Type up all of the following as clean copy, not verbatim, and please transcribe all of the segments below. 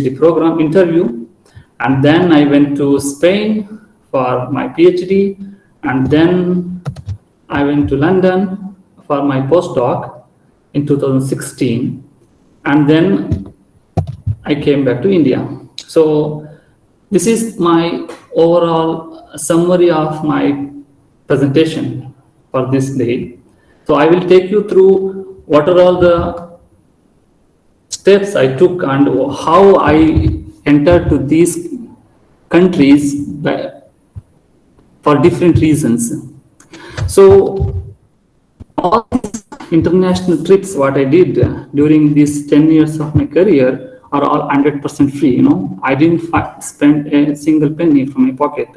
PhD program interview, and then I went to Spain for my PhD, and then I went to London for my postdoc in 2016, and then I came back to India. So this is my overall summary of my presentation for this day. So I will take you through what are all the steps I took and how I entered to these countries for different reasons. So all these international trips, what I did during these 10 years of my career are all 100% free. I didn't spend a single penny from my pocket.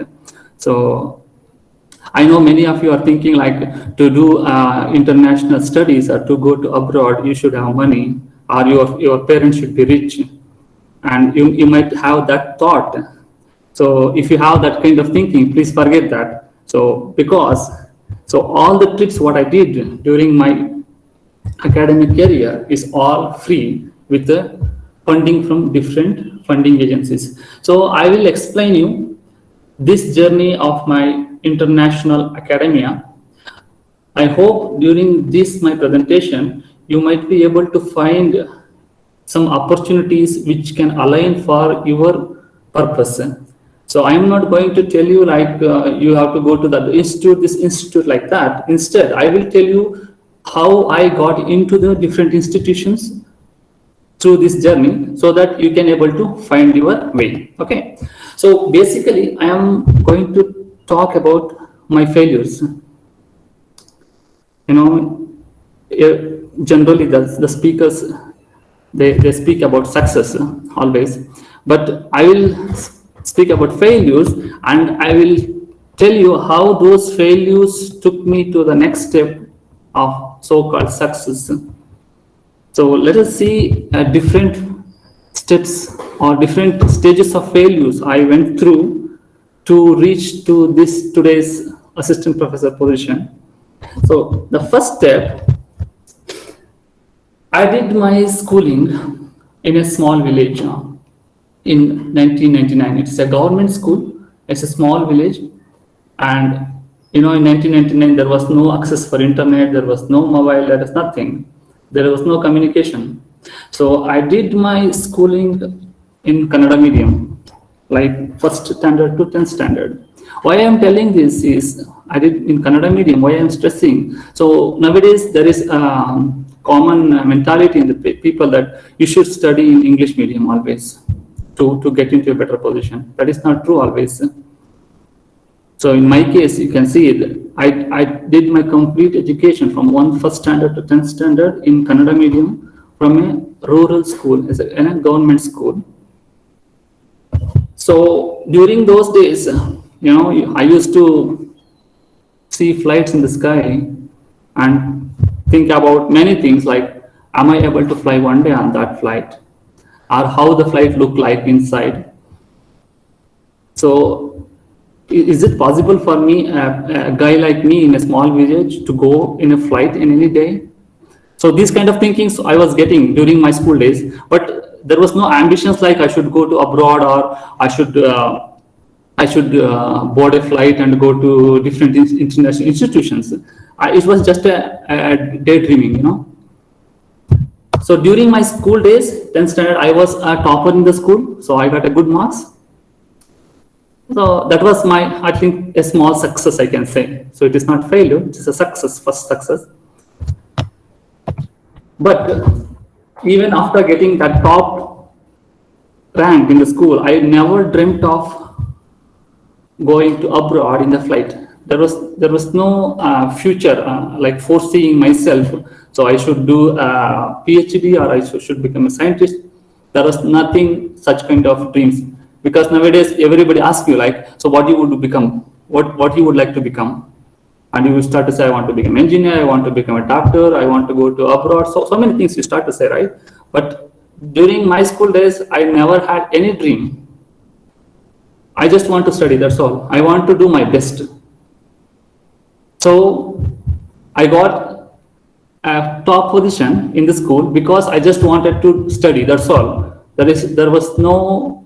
So I know many of you are thinking like to do international studies or to go to abroad, you should have money or your parents should be rich. And you might have that thought. So if you have that kind of thinking, please forget that. So all the trips what I did during my academic career is all free with the funding from different funding agencies. So I will explain you this journey of my international academia. I hope during this my presentation you might be able to find some opportunities which can align for your purpose. So I am not going to tell you like you have to go to that institute, this institute like that. Instead, I will tell you how I got into the different institutions through this journey so that you can able to find your way. Okay. So basically, I am going to talk about my failures. Generally the speakers, they speak about success always, but I will speak about failures and I will tell you how those failures took me to the next step of so-called success. So let us see different steps or different stages of failures I went through to reach to this today's assistant professor position. So the first step, I did my schooling in a small village in 1999. It's a government school. It's a small village, and in 1999 there was no access for internet. There was no mobile. There was nothing. There was no communication. So I did my schooling in Kannada medium, like first standard to 10th standard. Why I am telling this is I did in Kannada medium. Why I am stressing? So nowadays there is common mentality in the people that you should study in English medium always to get into a better position. That is not true always. So in my case, you can see that I did my complete education from first standard to 10th standard in Kannada medium from a rural school, in a government school. So during those days, I used to see flights in the sky and think about many things like, am I able to fly one day on that flight? Or how the flight look like inside? So is it possible for me, a guy like me in a small village, to go in a flight in any day? So these kind of thinkings I was getting during my school days, but there was no ambitions like I should go to abroad or I should board a flight and go to different international institutions. It was just a daydreaming, So during my school days, 10th standard, I was a topper in the school, so I got a good marks. So that was I think, a small success, I can say. So it is not failure, it is a success, first success. But even after getting that top rank in the school, I never dreamt of going to abroad in the flight. There was no future like foreseeing myself. So I should do a PhD or I should become a scientist. There was nothing such kind of dreams, because nowadays everybody asks you like, so what you would become, what you would like to become, and you will start to say, I want to become an engineer, I want to become a doctor, I want to go to abroad. So many things you start to say, right? But during my school days, I never had any dream. I just want to study, that's all. I want to do my best. So I got a top position in the school because I just wanted to study, that's all. There was no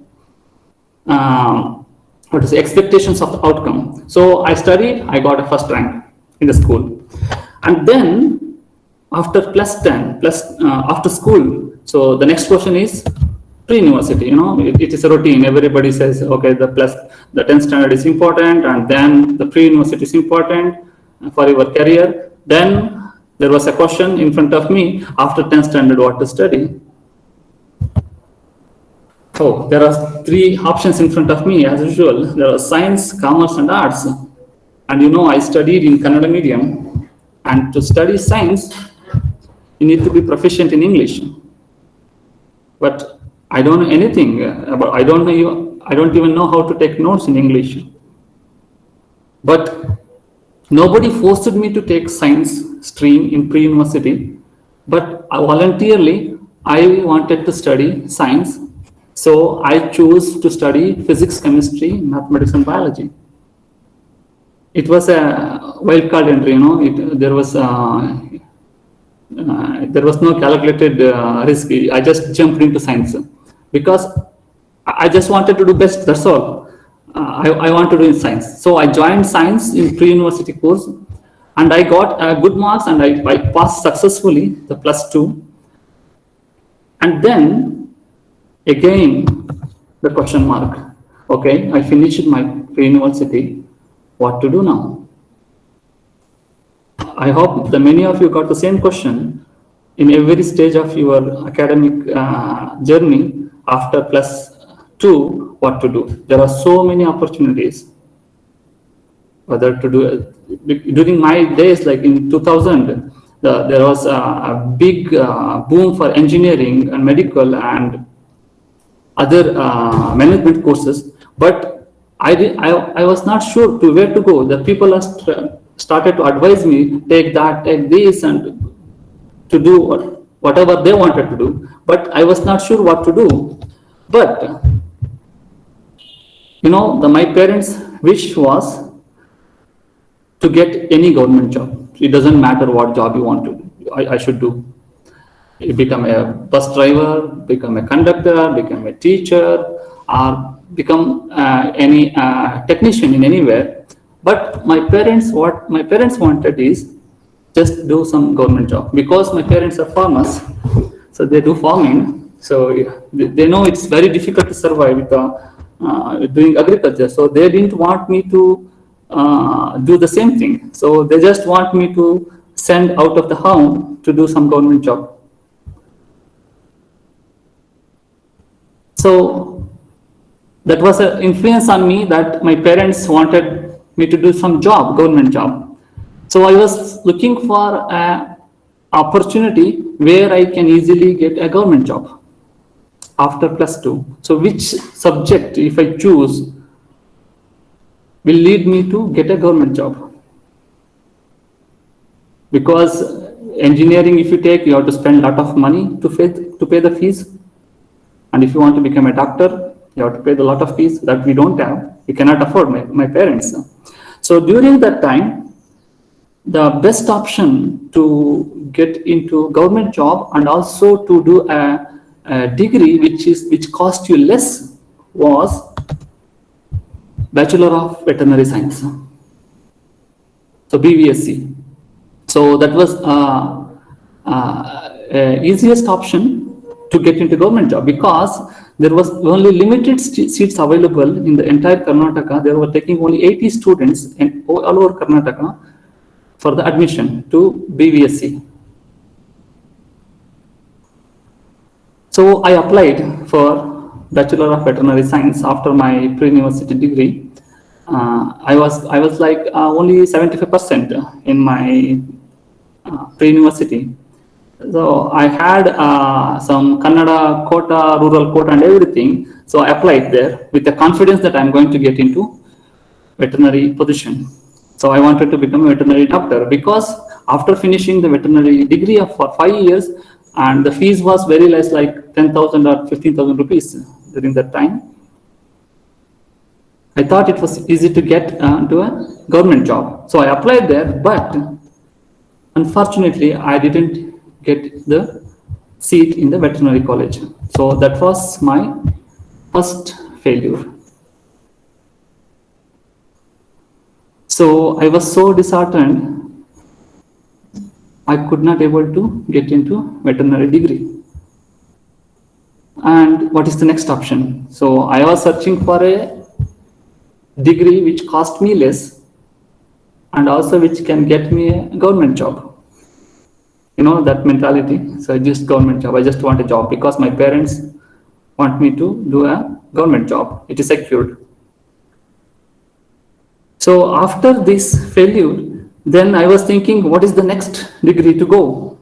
expectations of the outcome. So I studied, I got a first rank in the school. And then after +10, after school, so the next question is pre-university. It is a routine. Everybody says, okay, the 10th standard is important, and then the pre-university is important for your career. Then there was a question in front of me, after 10th standard, what to study. So there are 3 options in front of me as usual. There are science, commerce, and arts. And I studied in Kannada medium. And to study science, you need to be proficient in English. But I don't know anything about. I don't even know how to take notes in English. But nobody forced me to take science stream in pre-university. But voluntarily, I wanted to study science. So I chose to study physics, chemistry, mathematics, and biology. It was a wildcard entry, there was no calculated risk. I just jumped into science because I just wanted to do best. That's all. I want to do in science. So I joined science in pre-university course, and I got good marks, and I passed successfully the +2. And then again the question mark. Okay, I finished my pre-university. What to do now? I hope that many of you got the same question in every stage of your academic journey. After +2, what to do? There are so many opportunities. Whether to do during my days, like in 2000, there was a big boom for engineering and medical and other management courses, but I was not sure to where to go. The people started to advise me, take that, take this, and to do whatever they wanted to do. But I was not sure what to do. But my parents' wish was to get any government job. It doesn't matter what job you want to do. I should do. You become a bus driver, become a conductor, become a teacher, or become any technician in anywhere. But what my parents wanted is just do some government job, because my parents are farmers, so they do farming. So they know it's very difficult to survive with doing agriculture. So they didn't want me to do the same thing. So they just want me to send out of the home to do some government job. So that was an influence on me, that my parents wanted me to do some job, government job. So I was looking for an opportunity where I can easily get a government job after +2. So which subject, if I choose, will lead me to get a government job? Because engineering, if you take, you have to spend a lot of money to pay the fees. And if you want to become a doctor, you have to pay a lot of fees that we don't have. We cannot afford, my parents. So during that time, the best option to get into government job and also to do a degree which cost you less was Bachelor of Veterinary Science. So BVSC. So that was easiest option to get into government job, because there was only limited seats available in the entire Karnataka. They were taking only 80 students all over Karnataka for the admission to BVSC. So I applied for Bachelor of Veterinary Science after my pre-university degree. I was like only 75% in my pre-university. So I had some Kannada quota, rural quota, and everything. So I applied there with the confidence that I'm going to get into veterinary position. So I wanted to become a veterinary doctor, because after finishing the veterinary degree for 5 years, and the fees was very less, like 10,000 or 15,000 rupees during that time, I thought it was easy to get to a government job. So I applied there, but unfortunately, I didn't get the seat in the veterinary college. So that was my first failure. So I was so disheartened, I could not able to get into veterinary degree. And what is the next option? So I was searching for a degree which cost me less and also which can get me a government job. You know that mentality. So just government job. I just want a job because my parents want me to do a government job. It is secured. So after this failure, then I was thinking, what is the next degree to go?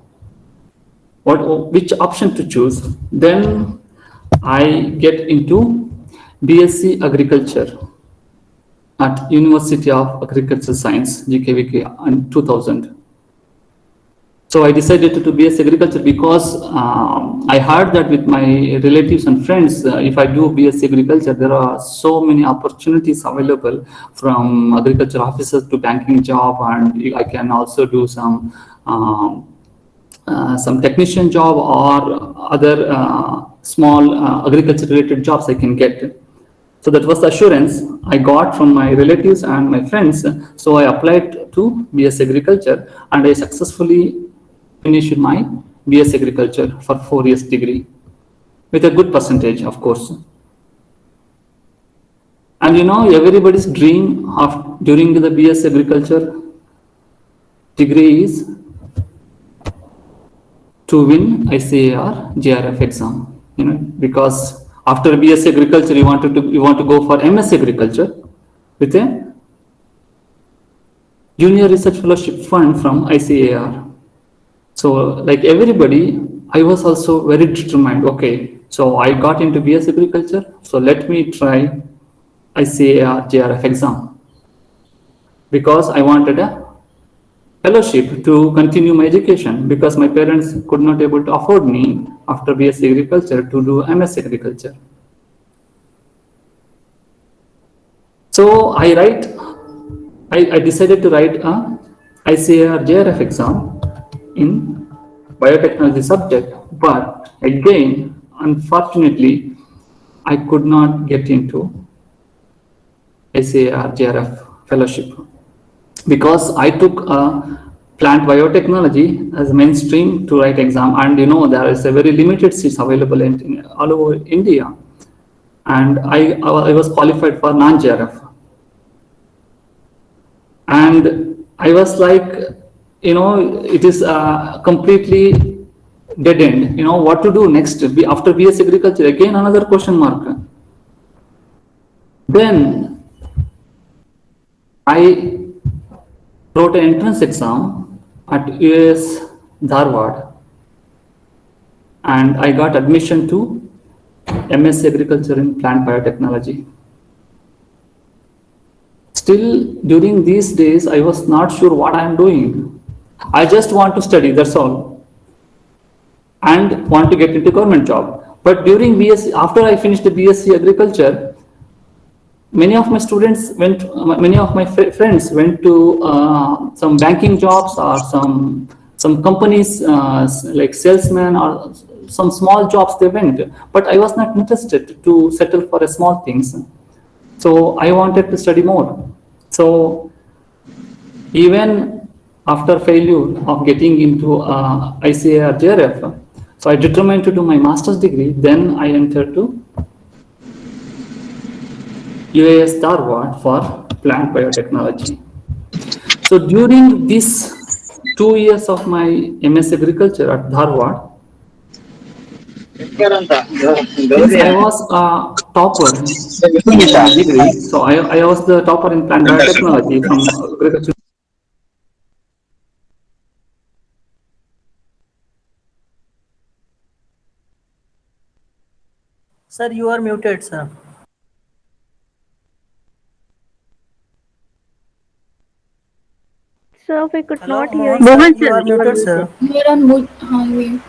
Which option to choose? Then I get into BSc Agriculture at University of Agricultural Science, GKVK, in 2000. So I decided to do BSc Agriculture because I heard that with my relatives and friends, if I do BSc Agriculture, there are so many opportunities available from agriculture officers to banking job, and I can also do some technician job or other small agriculture related jobs I can get. So that was the assurance I got from my relatives and my friends. So I applied to BS Agriculture and I successfully finished my BS Agriculture for 4 years degree with a good percentage, of course. And you know, everybody's dream of during the BS Agriculture degree is to win ICAR JRF exam, you know, because after BSc Agriculture, you want to go for MS Agriculture with a Junior Research Fellowship Fund from ICAR. So, like everybody, I was also very determined. Okay, so I got into BS Agriculture, so let me try ICAR JRF exam because I wanted a fellowship to continue my education because my parents could not able to afford me after BSc Agriculture to do MS Agriculture. So I decided to write a ICAR JRF exam in biotechnology subject, but again, unfortunately, I could not get into ICAR JRF fellowship because I took plant biotechnology as mainstream to write exam, and you know there is a very limited seats available in all over India, and I was qualified for non-JRF, and I was like, you know, it is completely dead end. You know what to do next after BS Agriculture? Again another question mark. Then I wrote an entrance exam at US Dharwad and I got admission to MS Agriculture in Plant Biotechnology. Still, during these days, I was not sure what I am doing. I just want to study, that's all, and want to get into government job. But during BSc, after I finished the BSc Agriculture, many of my friends went to some banking jobs or some companies like salesman or some small jobs they went, but I was not interested to settle for a small things. So I wanted to study more. So even after failure of getting into ICAR JRF, so I determined to do my master's degree. Then I entered to UAS Dharwad for plant biotechnology. So during these 2 years of my MS Agriculture at Dharwad, since I was a topper in degree, so I was the topper in plant biotechnology from agriculture. Sir, you are muted, sir. Sir, we could Hello, not hear Mohan you. sir, you are muted, sir. You are on mute.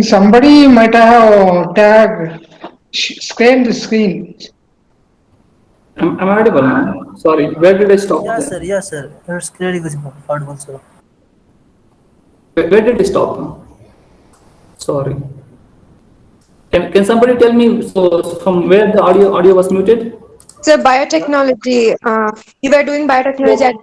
Somebody might have scanned the screen. Am I audible now? Sorry, where did I stop Yes, there? sir. Yes, sir. It's clearly visible. Audible, sir. Where did I stop? Sorry. Can somebody tell me, so from where the audio was muted? So biotechnology, you were doing biotechnology at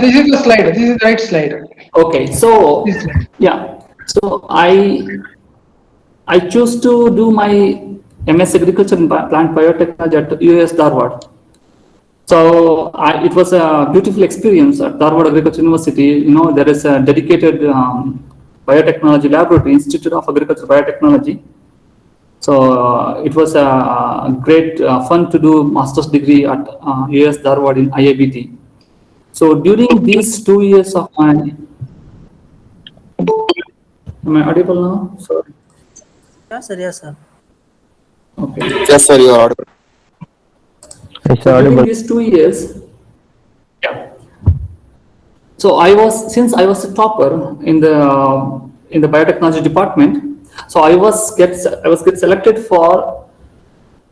This is the slide. This is the right slide. Okay, so This slide. yeah, so I choose to do my MS Agriculture and Plant Biotechnology at US Dharwad. So it was a beautiful experience at Dharwad Agriculture University. You know, there is a dedicated biotechnology laboratory, Institute of Agriculture Biotechnology. So it was a great fun to do master's degree at US Dharwad in IABT. So during these 2 years of my, am I audible now? Sorry. Yes, sir. Yes, sir. Okay. Yes, sir, you are audible. So during these 2 years, yeah. So since I was a topper in the biotechnology department, so I was get selected for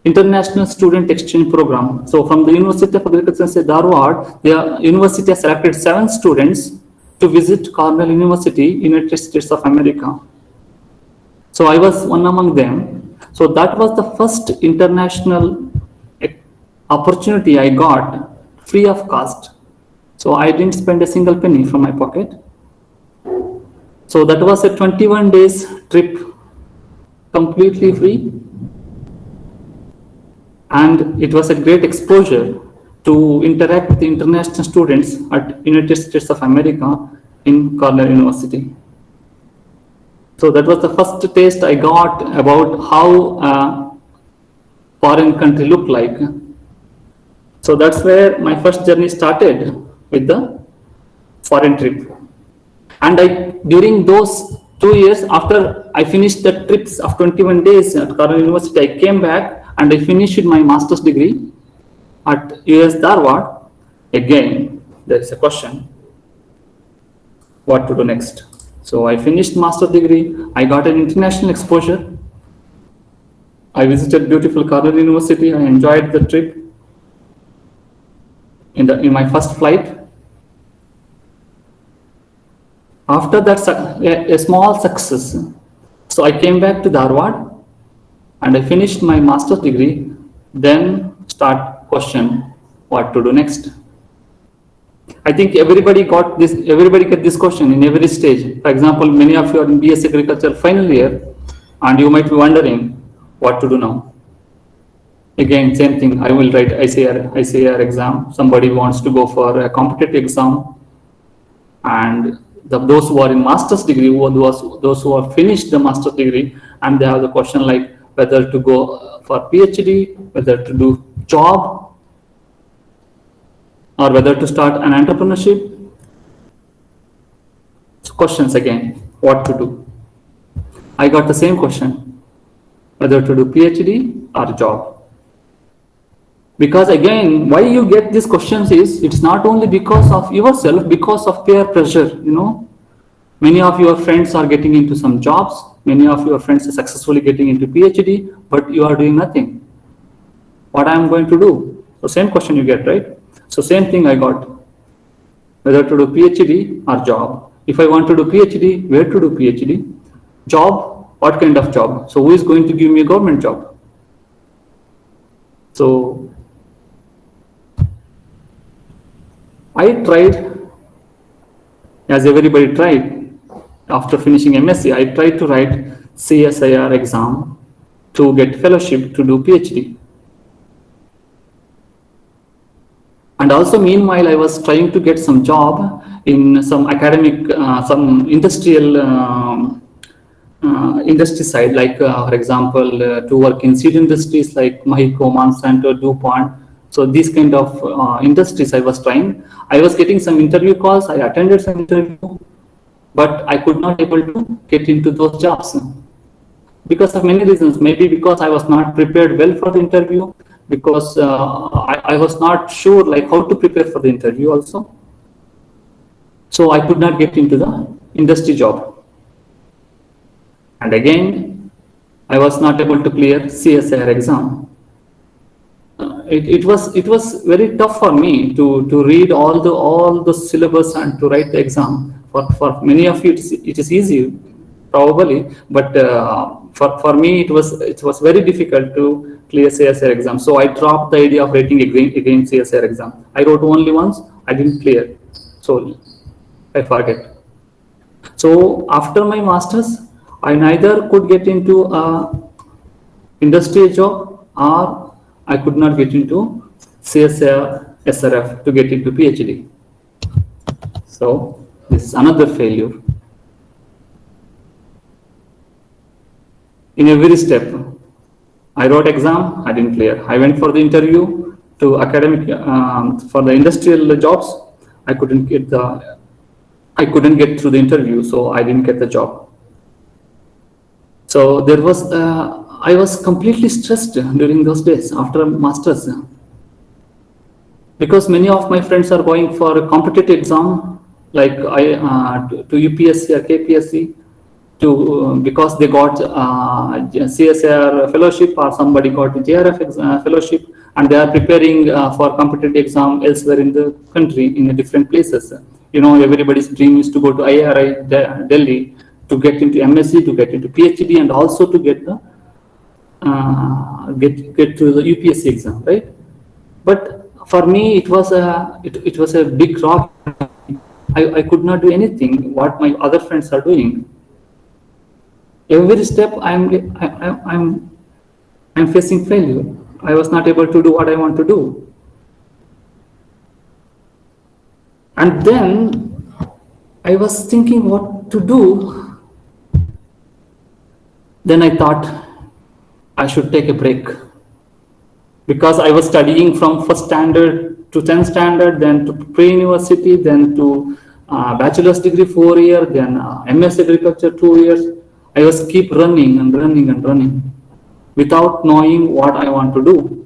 international student exchange program. So from the University of Agriculture Dharwad, the university has selected 7 students to visit Cornell University, United States of America. So I was one among them. So that was the first international opportunity I got free of cost. So I didn't spend a single penny from my pocket. So that was a 21 days trip, completely free. And it was a great exposure to interact with the international students at United States of America in Cornell University. So that was the first taste I got about how a foreign country looked like. So that's where my first journey started with the foreign trip. And during those 2 years, after I finished the trips of 21 days at Cornell University, I came back and I finished my master's degree at US Dharwad. Again, there is a question, what to do next? So I finished master's degree, I got an international exposure. I visited beautiful Cornell University, I enjoyed the trip in my first flight. After that, a small success. So I came back to Dharwad and I finished my master's degree. Then start question, what to do next? I think everybody get this question in every stage. For example, many of you are in BS Agriculture final year and you might be wondering what to do now. Again, same thing, I will write ICAR exam. Somebody wants to go for a competitive exam, and those who are in master's degree, those who have finished the master's degree, and they have the question like whether to go for PhD, whether to do job, or whether to start an entrepreneurship. So questions again, what to do? I got the same question, whether to do PhD or job. Because again, why you get these questions is, it's not only because of yourself, because of peer pressure, you know. Many of your friends are getting into some jobs, many of your friends are successfully getting into PhD, but you are doing nothing. What I am going to do? So same question you get, right? So same thing I got, whether to do PhD or job. If I want to do PhD, where to do PhD? Job, what kind of job? So who is going to give me a government job? So I tried, as everybody tried, after finishing MSc, I tried to write CSIR exam to get fellowship to do PhD. And also meanwhile, I was trying to get some job in some academic, some industrial industry side, like for example, to work in seed industries like Mahiko, Monsanto, DuPont. So these kind of industries I was trying. I was getting some interview calls, I attended some interview, but I could not able to get into those jobs because of many reasons. Maybe because I was not prepared well for the interview, because I was not sure like how to prepare for the interview also. So I could not get into the industry job. And again, I was not able to clear CSIR exam. it was very tough for me to read all the syllabus and to write the exam. For many of you, it is easy, probably, but for me, it was very difficult to clear CSIR exam. So I dropped the idea of writing again CSIR exam. I wrote only once, I didn't clear, so I forget. So after my masters, I neither could get into a industry job or I could not get into CSIR SRF to get into PhD. So this is another failure. In every step, I wrote exam, I didn't clear. I went for the interview to academic for the industrial jobs. I couldn't get through the interview, so I didn't get the job. So there was I was completely stressed during those days after masters, because many of my friends are going for a competitive exam like to UPSC or KPSC because they got CSIR fellowship or somebody got JRF fellowship, and they are preparing for competitive exam elsewhere in the country in different places. You know, everybody's dream is to go to IRI Delhi to get into MSc, to get into PhD, and also to get the get to the UPSC exam, right? But for me, it was a big rock. I could not do anything what my other friends are doing. Every step I'm facing failure. I was not able to do what I want to do. And then I was thinking what to do. Then I thought I should take a break, because I was studying from first standard to 10th standard, then to pre-university, then to bachelor's degree 4 years, then MS agriculture 2 years. I was keep running and running and running without knowing what I want to do.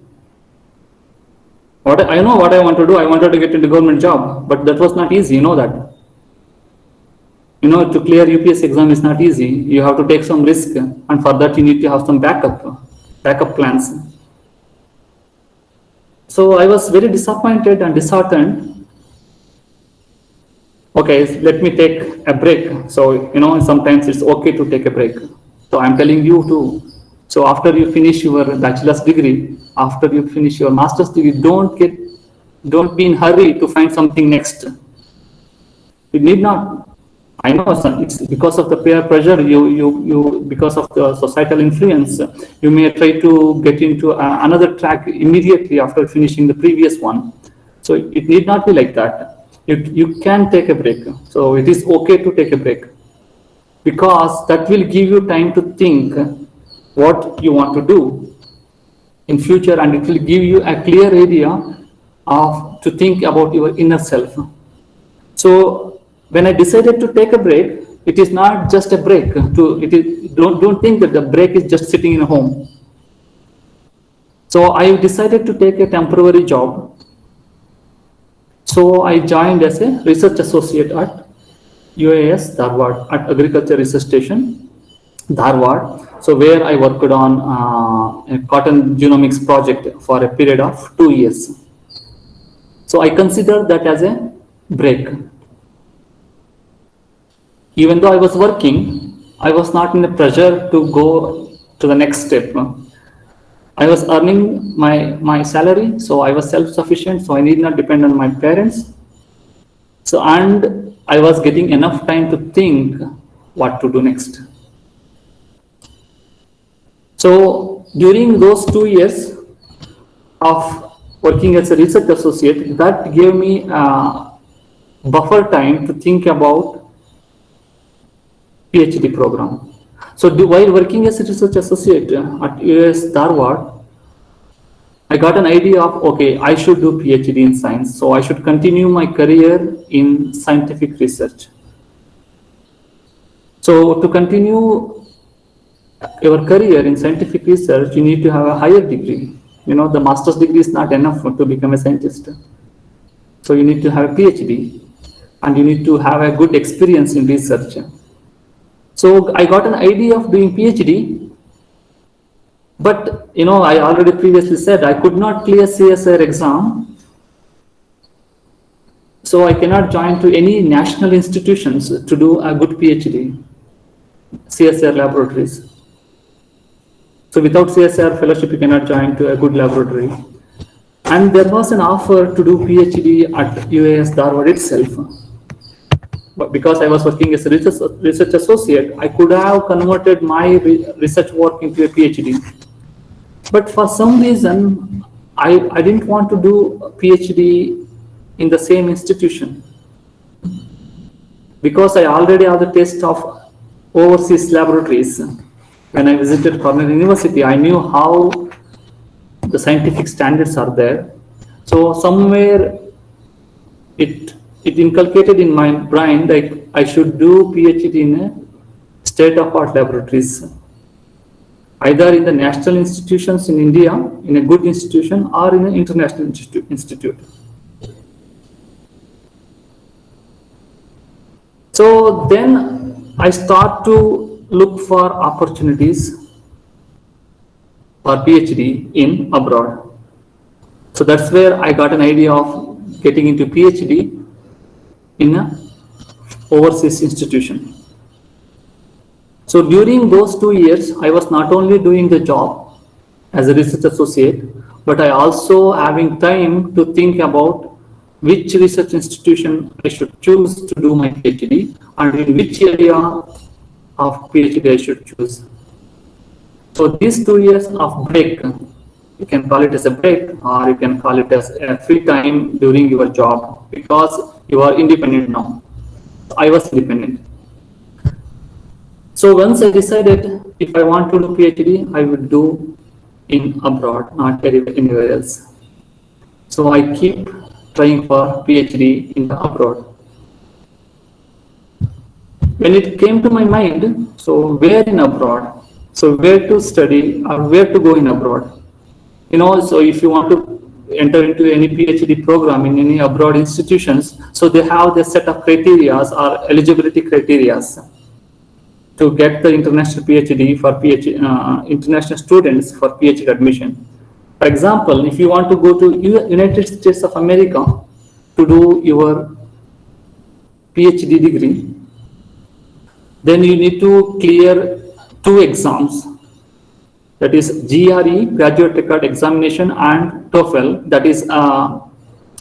I know what I want to do. I wanted to get into government job, but that was not easy. You know that. You know, to clear UPSC exam is not easy. You have to take some risk, and for that you need to have some backup plans. So I was very disappointed and disheartened. Okay, let me take a break. So, you know, sometimes it's okay to take a break. So I'm telling you too. So after you finish your bachelor's degree, after you finish your master's degree, don't be in hurry to find something next. You need not. I know it's because of the peer pressure, because of the societal influence, you may try to get into another track immediately after finishing the previous one. So it need not be like that. You can take a break. So it is okay to take a break, because that will give you time to think what you want to do in future, and it will give you a clear idea to think about your inner self. So when I decided to take a break, it is not just a break. Don't think that the break is just sitting in a home. So I decided to take a temporary job. So I joined as a research associate at UAS Dharwad, at Agriculture Research Station, Dharwad. So where I worked on a cotton genomics project for a period of 2 years. So I consider that as a break. Even though I was working, I was not in a pressure to go to the next step. I was earning my salary, so I was self-sufficient, so I need not depend on my parents. So, and I was getting enough time to think what to do next. So during those 2 years of working as a research associate, that gave me buffer time to think about PhD program. So while working as a research associate at UAS Dharwad, I got an idea of, okay, I should do PhD in science. So I should continue my career in scientific research. So to continue your career in scientific research, you need to have a higher degree. You know, the master's degree is not enough to become a scientist. So you need to have a PhD, and you need to have a good experience in research. So I got an idea of doing PhD, But I already previously said I could not clear CSIR exam, so I cannot join to any national institutions to do a good PhD, CSIR laboratories. So without CSIR fellowship, you cannot join to a good laboratory. And there was an offer to do PhD at UAS Dharwad itself. But because I was working as a research associate, I could have converted my research work into a PhD. But for some reason, I didn't want to do a PhD in the same institution. Because I already have the taste of overseas laboratories. When I visited Cornell University, I knew how the scientific standards are there. So somewhere it inculcated in my brain that I should do PhD in a state-of-art laboratories, either in the national institutions in India, in a good institution, or in an international institute. So then I start to look for opportunities for PhD in abroad. So that's where I got an idea of getting into PhD in an overseas institution. So during those 2 years, I was not only doing the job as a research associate, but I also having time to think about which research institution I should choose to do my PhD and in which area of PhD I should choose. So these 2 years of break, you can call it as a break or you can call it as a free time during your job because you are independent now. I was independent. So once I decided if I want to do PhD, I would do in abroad, not anywhere else. So I keep trying for PhD in the abroad. When it came to my mind, so where in abroad? So where to study or where to go in abroad? So if you want to enter into any PhD program in any abroad institutions, so they have their set of criteria or eligibility criteria to get the international PhD for international students for PhD admission. For example, if you want to go to United States of America to do your PhD degree, then you need to clear 2 exams. That is GRE, Graduate Record Examination, and TOEFL, that is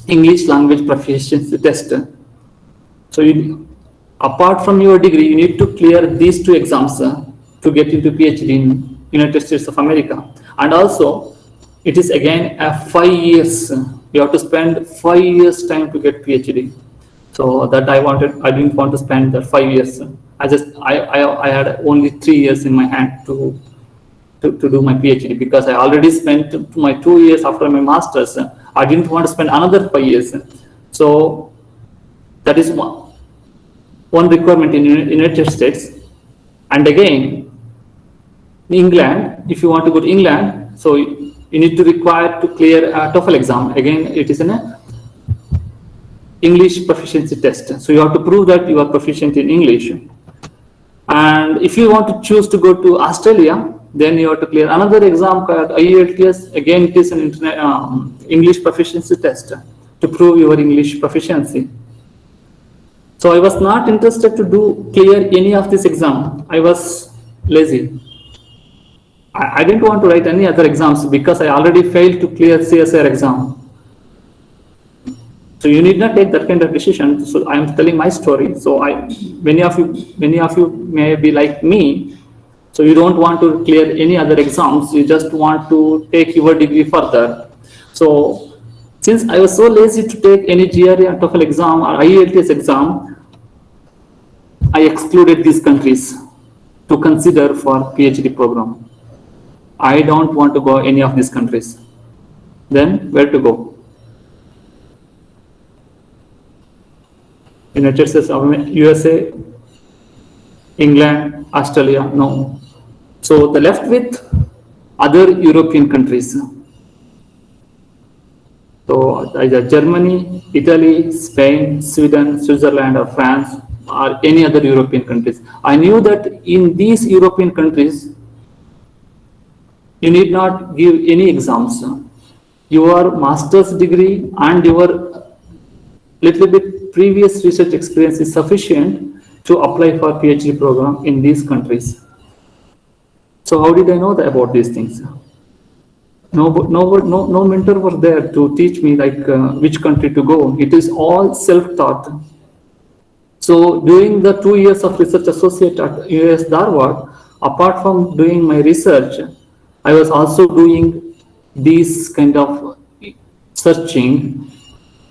English Language Proficiency Test. So apart from your degree, you need to clear these 2 exams to get into PhD in United States of America. And also, it is again 5 years. You have to spend 5 years time to get PhD. So that I didn't want to spend that 5 years. I had only 3 years in my hand to do my PhD because I already spent my 2 years after my master's. I didn't want to spend another 5 years. So that is one requirement in United States. And again, in England, if you want to go to England, so you need to require to clear a TOEFL exam. Again, it is an English proficiency test. So you have to prove that you are proficient in English. And if you want to choose to go to Australia, then you have to clear another exam called IELTS. Again, it is an English proficiency test to prove your English proficiency. So I was not interested to clear any of this exam. I was lazy. I didn't want to write any other exams because I already failed to clear CSIR exam. So you need not take that kind of decision. So I am telling my story. So many of you may be like me. So you don't want to clear any other exams. You just want to take your degree further. So since I was so lazy to take any GRE or TOEFL exam or IELTS exam, I excluded these countries to consider for PhD program. I don't want to go any of these countries. Then where to go? United States of USA, England, Australia, no. So the left with other European countries. So either Germany, Italy, Spain, Sweden, Switzerland, or France, or any other European countries. I knew that in these European countries, you need not give any exams. Your master's degree and your little bit previous research experience is sufficient to apply for PhD program in these countries. So how did I know about these things? No mentor was there to teach me like which country to go. It is all self-taught. So during the 2 years of research associate at US Dharwad, apart from doing my research, I was also doing these kind of searching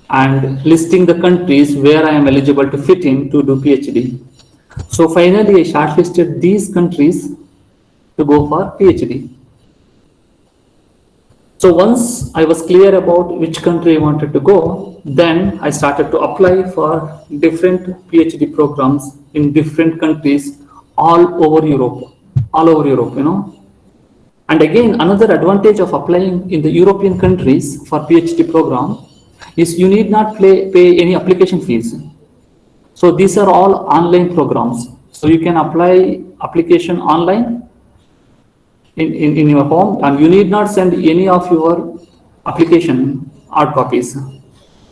and listing the countries where I am eligible to fit in to do PhD. So finally, I shortlisted these countries to go for PhD. So once I was clear about which country I wanted to go, then I started to apply for different PhD programs in different countries all over Europe, you know. And again, another advantage of applying in the European countries for PhD program is you need not pay any application fees. So these are all online programs. So you can apply application online in your home, and you need not send any of your application hard copies.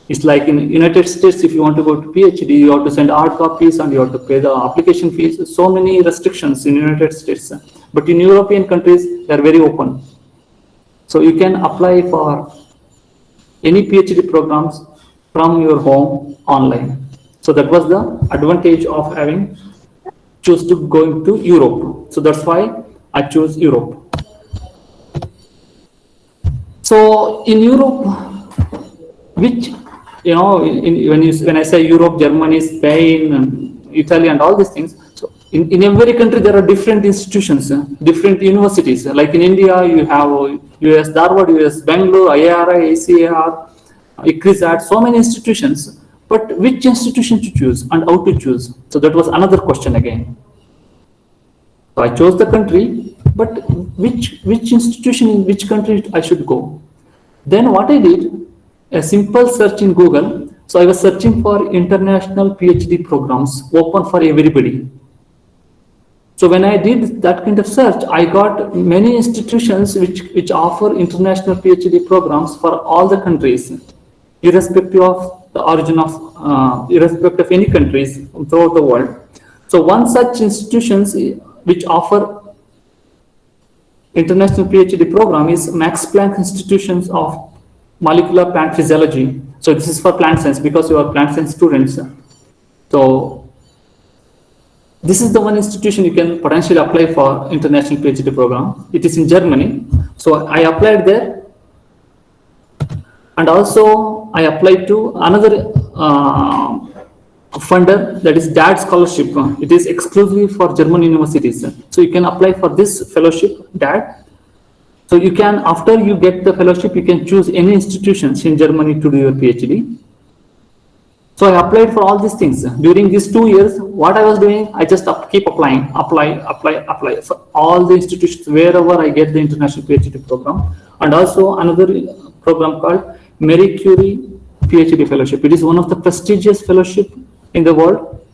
It's like in United States, if you want to go to PhD, you have to send hard copies and you have to pay the application fees. So many restrictions in United States. But in European countries, they are very open. So you can apply for any PhD programs from your home online. So that was the advantage of having choose to going to Europe. So that's why I chose Europe. So in Europe, which, you know, when I say Europe, Germany, Spain, and Italy, and all these things, so in every country there are different institutions, different universities. Like in India, you have US Dharwad, US Bangalore, IIRI, ACAR, ICRISAT, so many institutions. But which institution to choose and how to choose? So that was another question again. So I chose the country, but which institution in which country I should go? Then what I did, a simple search in Google. So I was searching for international PhD programs open for everybody. So when I did that kind of search, I got many institutions which offer international PhD programs for all the countries, irrespective of the origin of, irrespective of any countries throughout the world. So one such institutions which offer international PhD program is Max Planck Institutions of Molecular Plant Physiology. So this is for plant science because you are plant science students. So this is the one institution you can potentially apply for international PhD program. It is in Germany. So I applied there. And also I applied to another funder, that is DAD scholarship. It is exclusively for German universities. So you can apply for this fellowship, DAD. So you can, after you get the fellowship, you can choose any institutions in Germany to do your PhD. So I applied for all these things. During these 2 years, what I was doing, I just keep applying, apply for all the institutions wherever I get the international PhD program. And also another program called Marie Curie PhD Fellowship. It is one of the prestigious fellowship in the world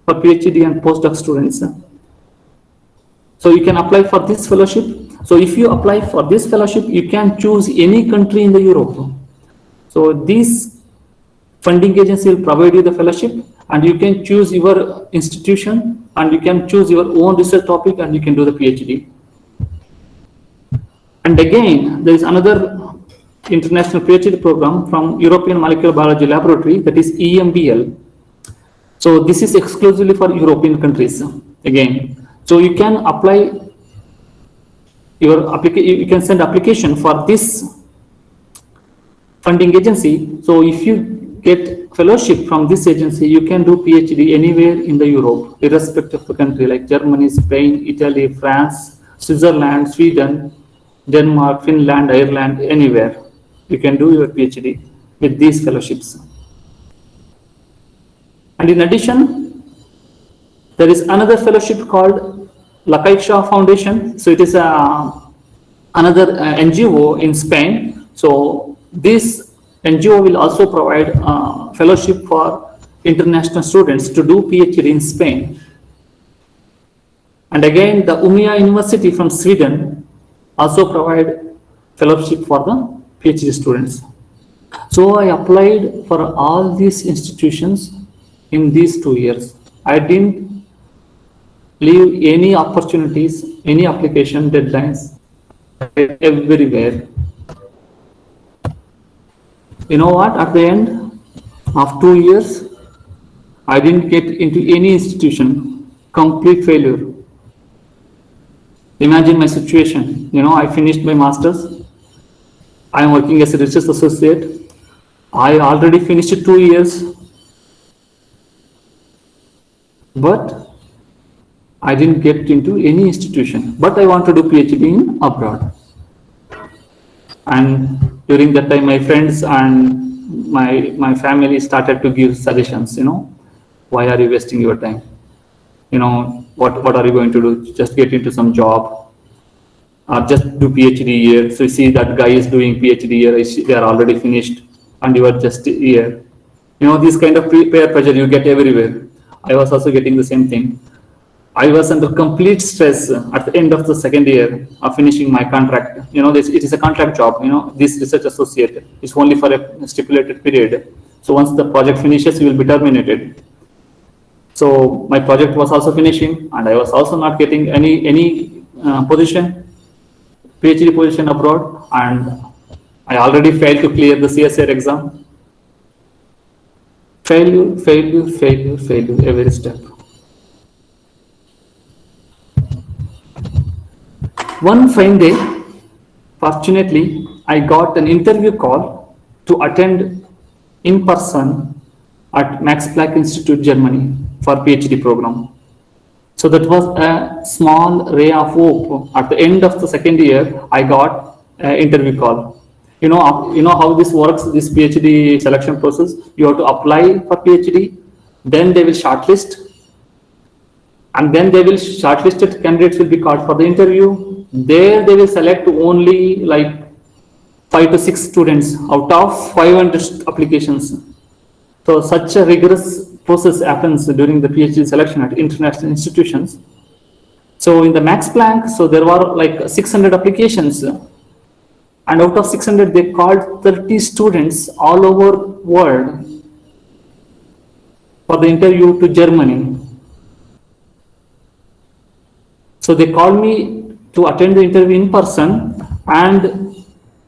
for PhD and postdoc students. So you can apply for this fellowship. So if you apply for this fellowship, you can choose any country in the Europe. So this funding agency will provide you the fellowship, and you can choose your institution, and you can choose your own research topic, and you can do the PhD. And again, there is another international PhD program from European Molecular Biology Laboratory, that is EMBL. So this is exclusively for European countries again. So you can apply you can send application for this funding agency. So if you get fellowship from this agency, you can do PhD anywhere in the Europe, irrespective of the country, like Germany, Spain, Italy, France, Switzerland, Sweden, Denmark, Finland, Ireland, anywhere. You can do your PhD with these fellowships. And in addition, there is another fellowship called La Caixa Foundation. So it is another NGO in Spain. So this NGO will also provide fellowship for international students to do PhD in Spain. And again, the Umeå University from Sweden also provide fellowship for the PhD students. So I applied for all these institutions in these 2 years. I didn't leave any opportunities, any application deadlines everywhere. You know what? At the end of 2 years, I didn't get into any institution. Complete failure. Imagine my situation. I finished my master's. I am working as a research associate. I already finished 2 years, but I didn't get into any institution. But I want to do PhD in abroad. And during that time, my friends and my family started to give suggestions. Why are you wasting your time? What are you going to do? Just get into some job, or just do PhD here. So you see that guy is doing PhD here. They are already finished, and you are just here. This kind of peer pressure you get everywhere. I was also getting the same thing. I was under complete stress at the end of the second year of finishing my contract. It is a contract job. This research associate is only for a stipulated period. So once the project finishes, you will be terminated. So my project was also finishing, and I was also not getting any PhD position abroad, and I already failed to clear the CSIR exam. Failure, every step. One fine day, fortunately, I got an interview call to attend in person at Max Planck Institute, Germany for PhD program. So that was a small ray of hope. At the end of the second year, I got an interview call. You know how this works, this PhD selection process. You have to apply for PhD, then they will shortlist, and then they will shortlisted candidates will be called for the interview. There they will select only like 5 to 6 students out of 500 applications. So such a rigorous process happens during the PhD selection at international institutions. So in the Max Planck, so there were like 600 applications, and out of 600 they called 30 students all over world for the interview to Germany. So they called me to attend the interview in person, and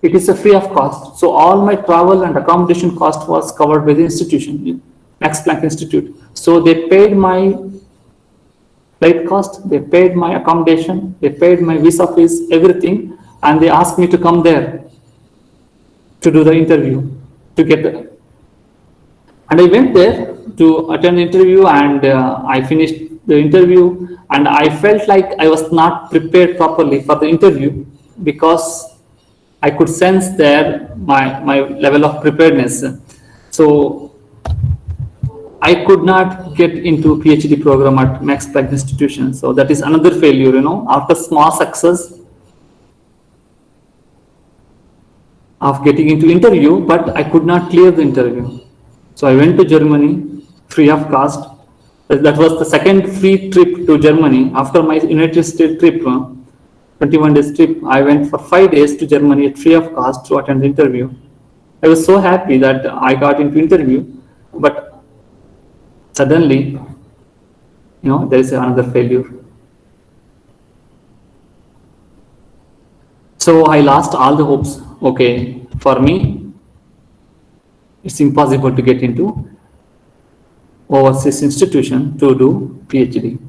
it is a free of cost. So all my travel and accommodation cost was covered by the institution, Max Planck Institute. So they paid my flight cost, they paid my accommodation, they paid my visa fees, everything, and they asked me to come there to do the interview, to get the. And I went there to attend the interview, and I finished the interview, and I felt like I was not prepared properly for the interview, because I could sense there my level of preparedness. So I could not get into PhD program at Max Planck Institution. So that is another failure, after small success of getting into interview, but I could not clear the interview. So I went to Germany free of cost. That was the second free trip to Germany after my United States trip. 21 days trip, I went for 5 days to Germany at free of cost to attend the interview. I was so happy that I got into interview, but suddenly, there is another failure. So I lost all the hopes. Okay, for me, it's impossible to get into overseas institution to do PhD.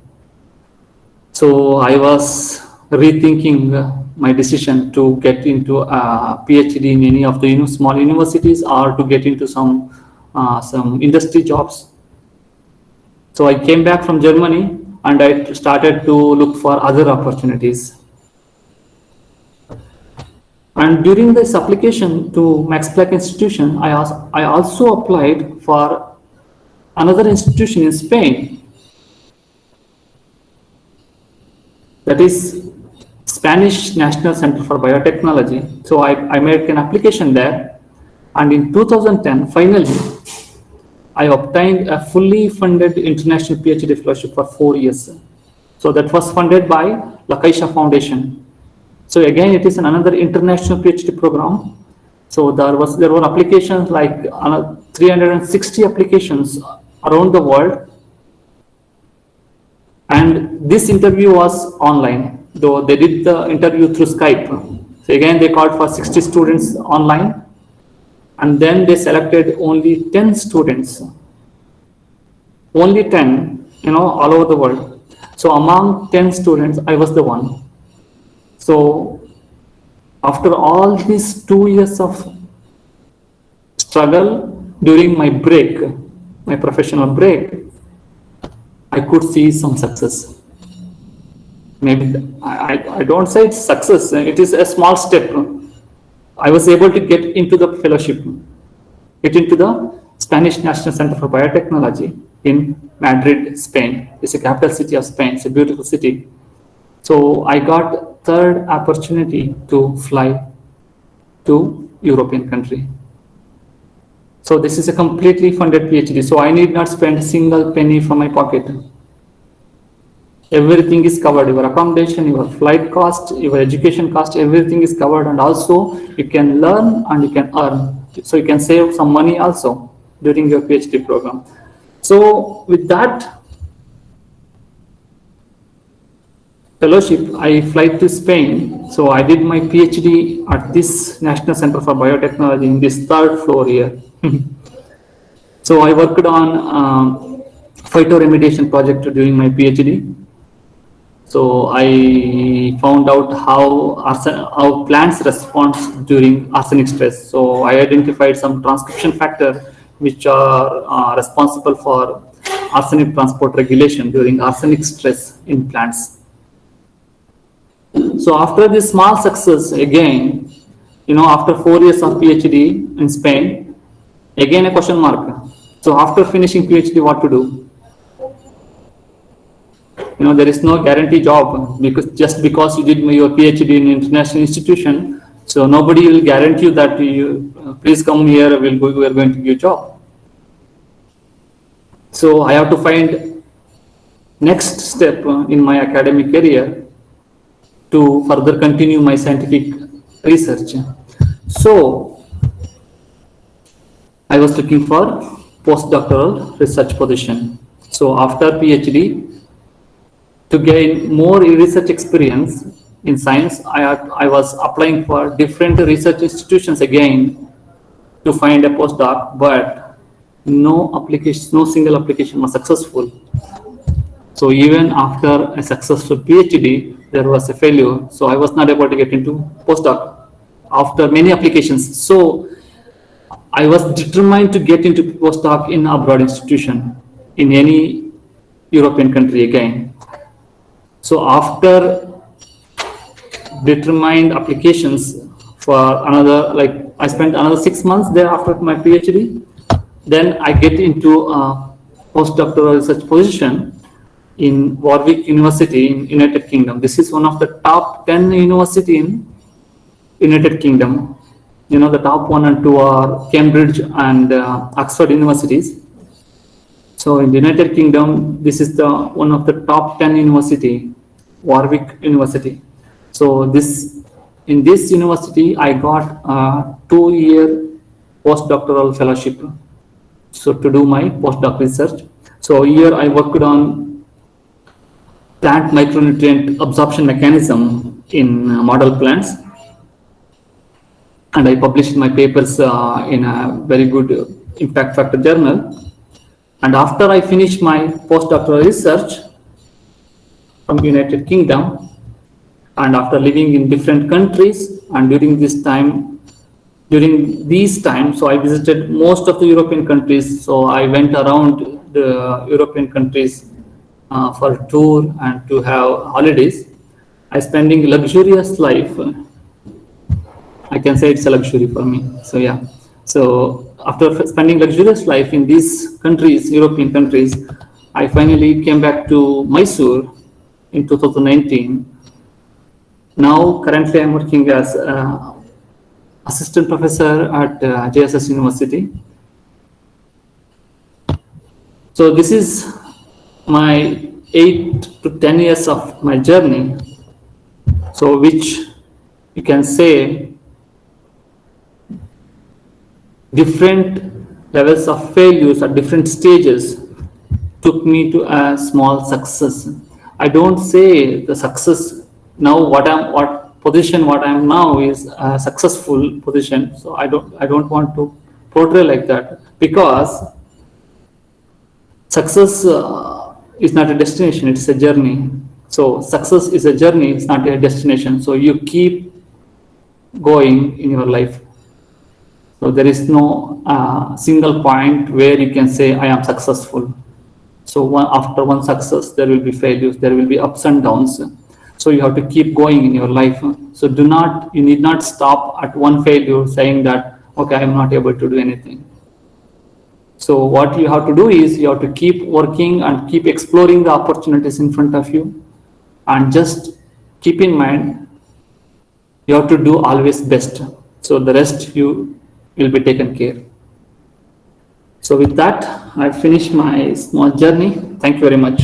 So I was rethinking my decision to get into a PhD in any of the small universities, or to get into some industry jobs. So I came back from Germany, and I started to look for other opportunities. And during this application to Max Planck Institution, I also applied for another institution in Spain, that is Spanish National Center for Biotechnology. So I made an application there, and in 2010, finally, I obtained a fully funded international PhD fellowship for 4 years. So that was funded by La Caixa Foundation. So again, it is another international PhD program. So there were applications like 360 applications around the world, and this interview was online, though they did the interview through Skype. So again, they called for 60 students online, and then they selected only 10 students, only 10, all over the world. So among 10 students, I was the one. So after all these 2 years of struggle, during my break, my professional break, I could see some success. Maybe I don't say it's success, it is a small step. I was able to get into the fellowship, get into the Spanish National Center for Biotechnology in Madrid, Spain. It's a capital city of Spain, it's a beautiful city. So I got third opportunity to fly to European country. So this is a completely funded PhD. So I need not spend a single penny from my pocket. Everything is covered, your accommodation, your flight cost, your education cost, everything is covered, and also you can learn and you can earn. So you can save some money also during your PhD program. So with that fellowship, I fly to Spain. So I did my PhD at this National Center for Biotechnology in this third floor here. So I worked on phytoremediation project during my PhD. So I found out how plants respond during arsenic stress. So I identified some transcription factors which are responsible for arsenic transport regulation during arsenic stress in plants. So after this small success, again, after 4 years of PhD in Spain, again a question mark. So after finishing PhD, what to do? There is no guarantee job, because just because you did your PhD in an international institution, so nobody will guarantee you that you please come here, we are going to give you a job. So I have to find next step in my academic career to further continue my scientific research. So I was looking for postdoctoral research position. So after PhD, to gain more research experience in science, I was applying for different research institutions again to find a postdoc, but no single application was successful. So even after a successful PhD, there was a failure. So I was not able to get into postdoc after many applications. So I was determined to get into postdoc in abroad institution in any European country again. So after determined applications for another, I spent another 6 months there after my PhD. Then I get into a postdoctoral research position in Warwick University in United Kingdom. This is one of the top 10 university in United Kingdom. The top 1 and 2 are Cambridge and Oxford universities. So in the United Kingdom, this is one of the top 10 university, Warwick University. So in this university, I got a 2-year postdoctoral fellowship. So to do my postdoc research. So here I worked on plant micronutrient absorption mechanism in model plants. And I published my papers in a very good impact factor journal. And after I finished my postdoctoral research from United Kingdom, and after living in different countries, and during these time, so I visited most of the European countries. So I went around the European countries for a tour and to have holidays. I spending luxurious life. I can say it's a luxury for me. So yeah. So after spending luxurious life in these countries, European countries, I finally came back to Mysore in 2019. Now currently I'm working as assistant professor at JSS University. So this is my 8 to 10 years of my journey. So which you can say, different levels of failures at different stages took me to a small success. I don't say the success now what I'm now is a successful position. So I don't want to portray like that, because success is not a destination, it's a journey. So success is a journey, it's not a destination. So you keep going in your life. So there is no single point where you can say I am successful. So after one success, there will be failures, there will be ups and downs. So you have to keep going in your life. So you need not stop at one failure saying that, okay, I am not able to do anything. So what you have to do is you have to keep working and keep exploring the opportunities in front of you, and just keep in mind, you have to do always best. So the rest you will be taken care. So with that, I finished my small journey. Thank you very much.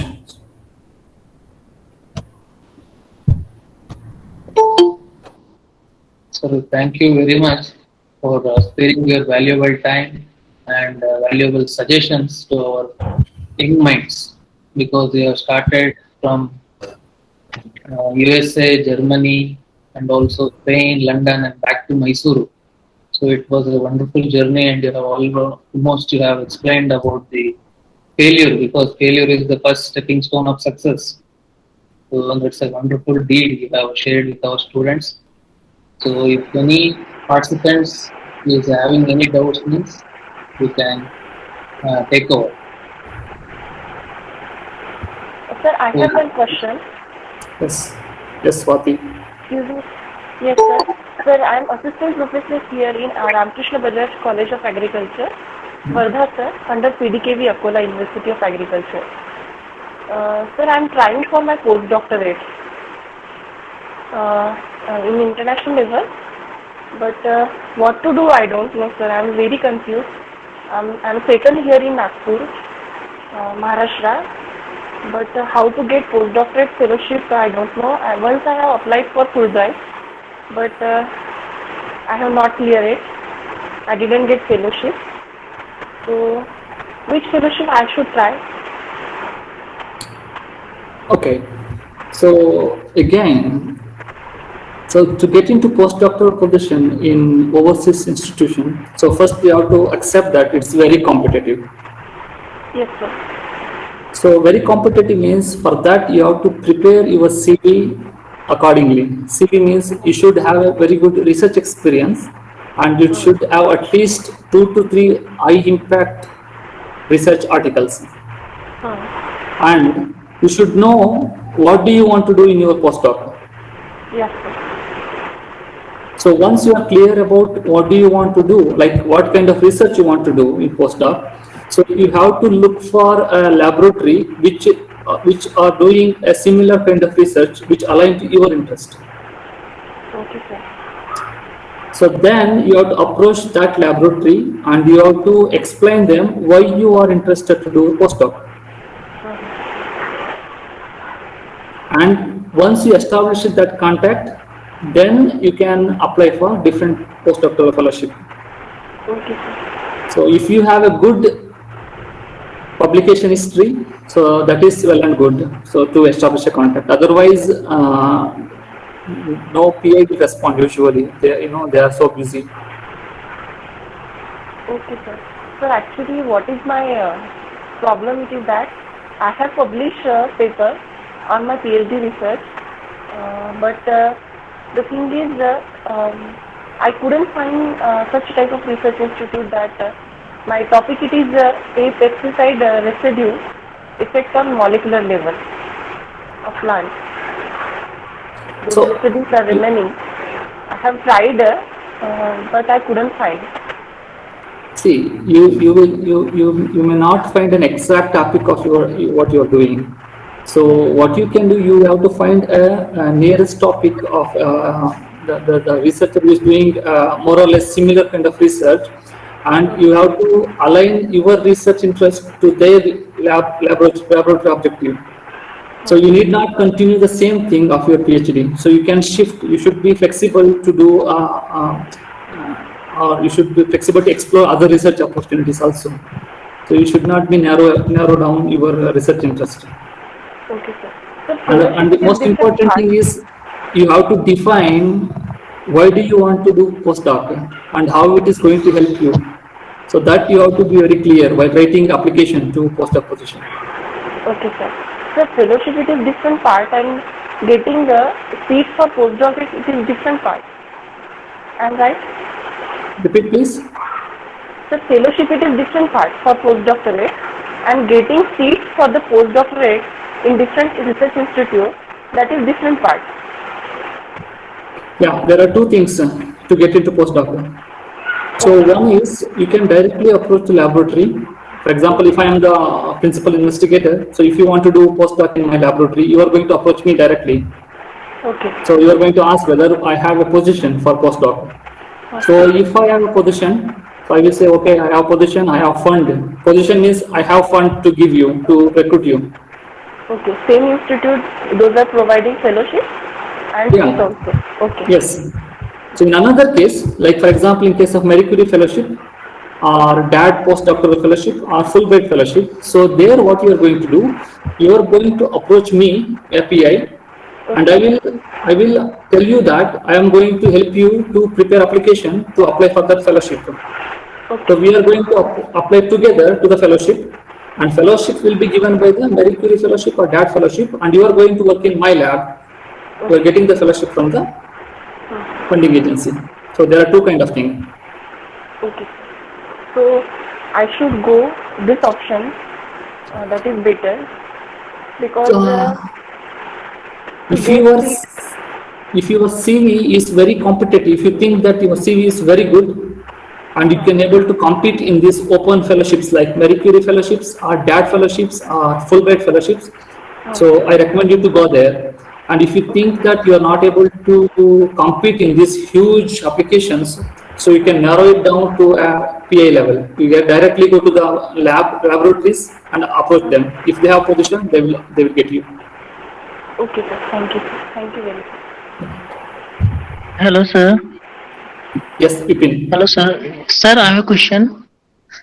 So thank you very much for sparing your valuable time and valuable suggestions to our young minds, because we have started from USA, Germany, and also Spain, London, and back to Mysuru. So it was a wonderful journey, and you have almost you have explained about the failure, because failure is the first stepping stone of success. So that's a wonderful deed you have shared with our students. So if any participants is having any doubts, means we can take over. Sir, I have one question. Yes, Swati. Excuse me. Yes, sir. Sir, I am assistant professor here in Ramakrishna Bajaj College of Agriculture, Wardha, sir, under PDKV Akola University of Agriculture. Sir, I am trying for my postdoctorate in international level, but what to do I don't know, sir. I am very confused. I am settled here in Nagpur, Maharashtra. But how to get postdoctorate fellowship, I don't know. Once I have applied for Fulbright, but I have not cleared it. I didn't get fellowship. So, which fellowship I should try? Okay. So again, so to get into postdoctoral position in overseas institution, so first we have to accept that it's very competitive. Yes, sir. So very competitive means for that you have to prepare your CV accordingly. CV means you should have a very good research experience, and you should have at least 2 to 3 high impact research articles. And you should know what do you want to do in your postdoc. Yes, sir. So once you are clear about what do you want to do, like what kind of research you want to do in postdoc, so you have to look for a laboratory which are doing a similar kind of research which align to your interest. Okay, sir. So then you have to approach that laboratory and you have to explain them why you are interested to do postdoc. And once you establish that contact, then you can apply for different postdoctoral fellowship. Okay, sir. So if you have a good publication history, so that is well and good. So to establish a contact. Otherwise, no PI will respond usually. They are so busy. Okay, sir. Sir, actually, what is my problem? It is that I have published a paper on my PhD research, but the thing is, I couldn't find such type of research institute that my topic it is a pesticide residue effect on molecular level of plant. The So- residues are remaining. I have tried, but I couldn't find. See, you may not find an exact topic of what you are doing. So what you can do, you have to find a nearest topic of the researcher who is doing more or less similar kind of research, and you have to align your research interest to their laboratory objective. So you need not continue the same thing of your PhD. So you can shift. You should be flexible to do, or you should be flexible to explore other research opportunities also. So you should not be narrow down your research interest. Okay, sir. So And the fellowship is most different important part. thing is you have to define why do you want to do postdoc and how it is going to help you. So that you have to be very clear while writing application to postdoc position. Okay, sir. So fellowship it is different part and getting the seat for postdoctorate it is different part. Am I right? Repeat, please. So fellowship it is different part for postdoctorate and getting seat for the postdoctorate in different research institute that is different part. Yeah, there are two things to get into postdoc. So one is you can directly approach the laboratory. For example, if I am the principal investigator, so if you want to do postdoc in my laboratory, you are going to approach me directly. Okay. So you are going to ask whether I have a position for postdoc. So if I have a position, so I will say, okay, I have position, I have fund. Position means I have fund to give you, to recruit you. Okay. Same institute those are providing fellowship and Yeah. seat also. Okay. Yes. So in another case, like for example, in case of Marie Curie fellowship or DAD postdoctoral fellowship or Fulbright fellowship, so there what you are going to do, you are going to approach me, API, and I will tell you that I am going to help you to prepare application to apply for that fellowship. So we are going to apply together to the fellowship, and fellowship will be given by the Marie Curie fellowship or DAD fellowship, and you are going to work in my lab. You are getting the fellowship from the funding agency. So there are two kind of things. Okay. So I should go this option that is better because If your CV is very competitive, if you think that your CV is very good and you can able to compete in these open fellowships like Marie Curie fellowships or DAD fellowships or Fulbright fellowships, so I recommend you to go there. And if you think that you are not able to compete in these huge applications, so you can narrow it down to a PI level. You can directly go to the laboratories and approach them. If they have position, they will get you. okay, sir. Thank you. Thank you very much. Hello, sir. Yes, Vipin. Hello, sir. Sir, I have a question.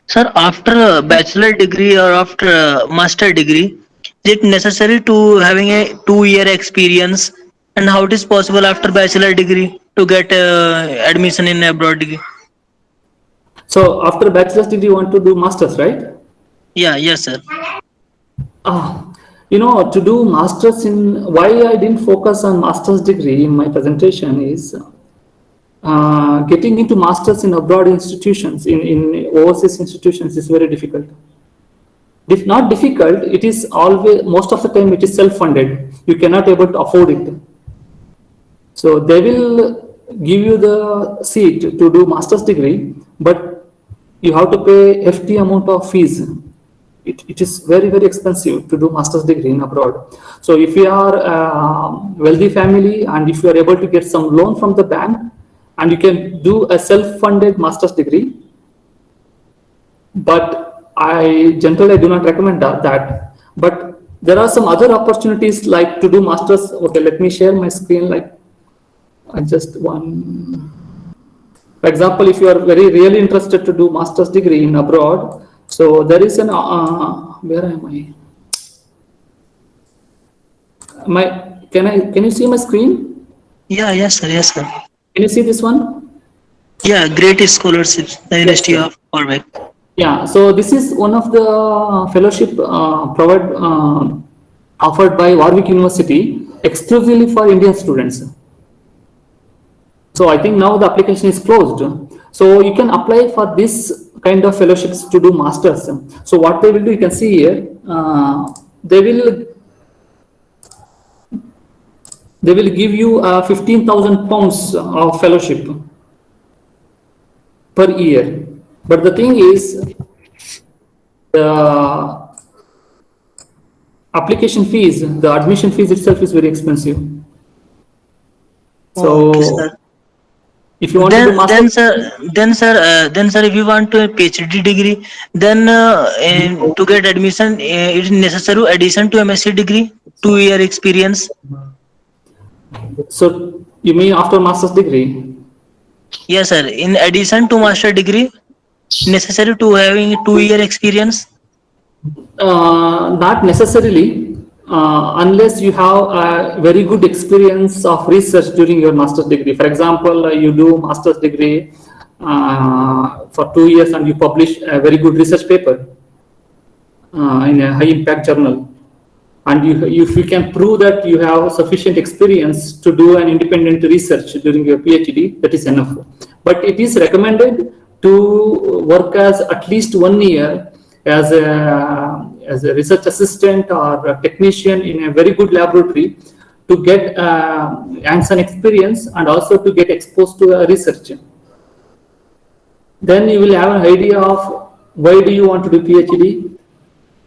Sir, after a bachelor degree or after a master degree, is it necessary to having a 2-year experience? And how it is possible after bachelor degree to get admission in abroad degree? So after bachelor's degree, you want to do masters, right? Yeah, yes, sir. To do masters in, why I didn't focus on master's degree in my presentation is getting into masters in abroad institutions, in overseas institutions is very difficult. If not difficult, it is always, most of the time it is self-funded. You cannot able to afford it. So they will give you the seat to do master's degree, but you have to pay hefty amount of fees. It is very, very expensive to do master's degree in abroad. So if you are a wealthy family and if you are able to get some loan from the bank and you can do a self-funded master's degree, but I generally do not recommend that. But there are some other opportunities like to do masters. Okay, let me share my screen. Like just one. For example, if you are really interested to do master's degree in abroad, so there is an where am I? Can you see my screen? Yeah, yes, sir. Yes, sir. Can you see this one? Yeah, great scholarships, the University of Warwick. Yeah, so this is one of the fellowship offered by Warwick University exclusively for Indian students. So I think now the application is closed. So you can apply for this kind of fellowships to do masters. So what they will do, you can see here, they will give you 15,000 pounds of fellowship per year. But the thing is, the application fees, the admission fees itself is very expensive. So Okay, sir. If you want to do master, then sir, if you want to a PhD degree, then to get admission, it is necessary addition to MSc degree, 2-year experience. so you mean after master's degree? Yes, sir. In addition to master degree, necessary to having 2-year experience. Not necessarily, unless you have a very good experience of research during your master's degree. For example, you do master's degree for 2 years and you publish a very good research paper in a high impact journal. And if you can prove that you have sufficient experience to do an independent research during your PhD, that is enough. But it is recommended to work as at least 1 year as a research assistant or a technician in a very good laboratory to get hands-on experience and also to get exposed to research. Then you will have an idea of why do you want to do PhD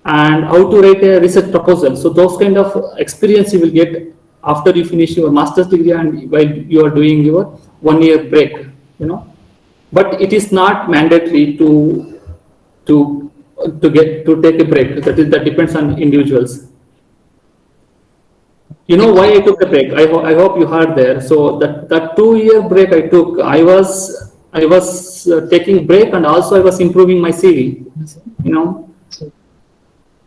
and how to write a research proposal. So those kind of experience you will get after you finish your master's degree and while you are doing your 1 year break, you know. But it is not mandatory to take a break. That depends on individuals. You know why I took a break? I hope you heard there. So that 2-year break I took, I was taking break and also I was improving my CV. You know,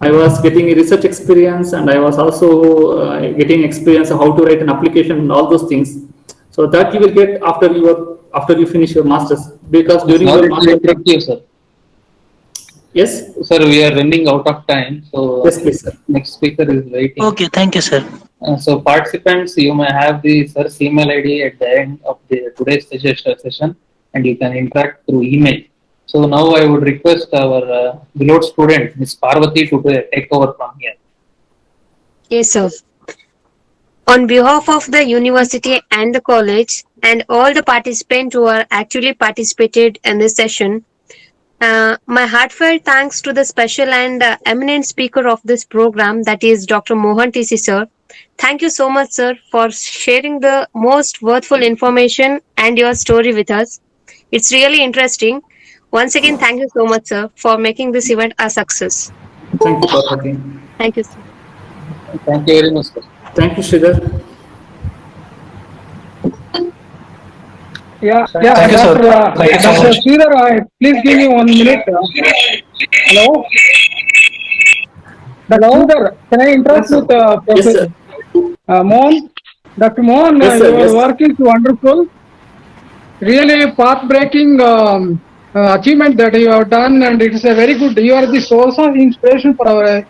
I was getting a research experience and I was also getting experience of how to write an application and all those things. So that you will get after you finish your masters, because during your master's. Sir. Yes, sir, we are running out of time, so yes, please, sir. next speaker is waiting. Okay, thank you, sir. So participants, you may have the sir's email ID at the end of today's session, and you can interact through email. So now I would request our beloved student, Ms. Parvati, to take over from here. Yes, sir. On behalf of the university and the college and all the participants who are actually participated in this session, my heartfelt thanks to the special and eminent speaker of this program, that is Dr. Mohan TC sir. Thank you so much, sir, for sharing the most worthful information and your story with us. It's really interesting. Once again, thank you so much, sir, for making this event a success. Thank you, Parvati. Thank you, sir. Thank you very much, sir. Thank you, Sridhar. Yeah, Thank you, sir. Thank you so Dr. much. Sridhar, please give me 1 minute. Hello? Dr. Sridhar, can I interact Yes, sir. with Yes, Professor sir. Mohan? Dr. Mohan, Yes, sir. your Yes. work is wonderful. Really path-breaking achievement that you have done, and it is a very good. You are the source of inspiration for our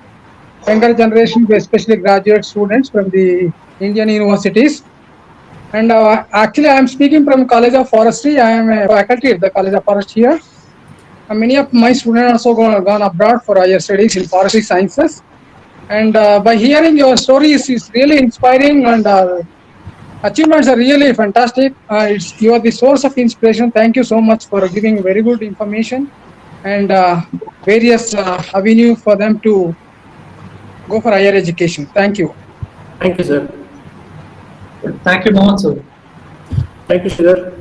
younger generation, especially graduate students from the Indian universities. And actually, I am speaking from College of Forestry. I am a faculty at the College of Forestry here. And many of my students also gone abroad for higher studies in forestry sciences. And by hearing your stories is really inspiring, and achievements are really fantastic. You are the source of inspiration. Thank you so much for giving very good information and various avenue for them to go for higher education. Thank you. Thank you, sir. Thank you, Mohan sir. Thank you, Sridhar.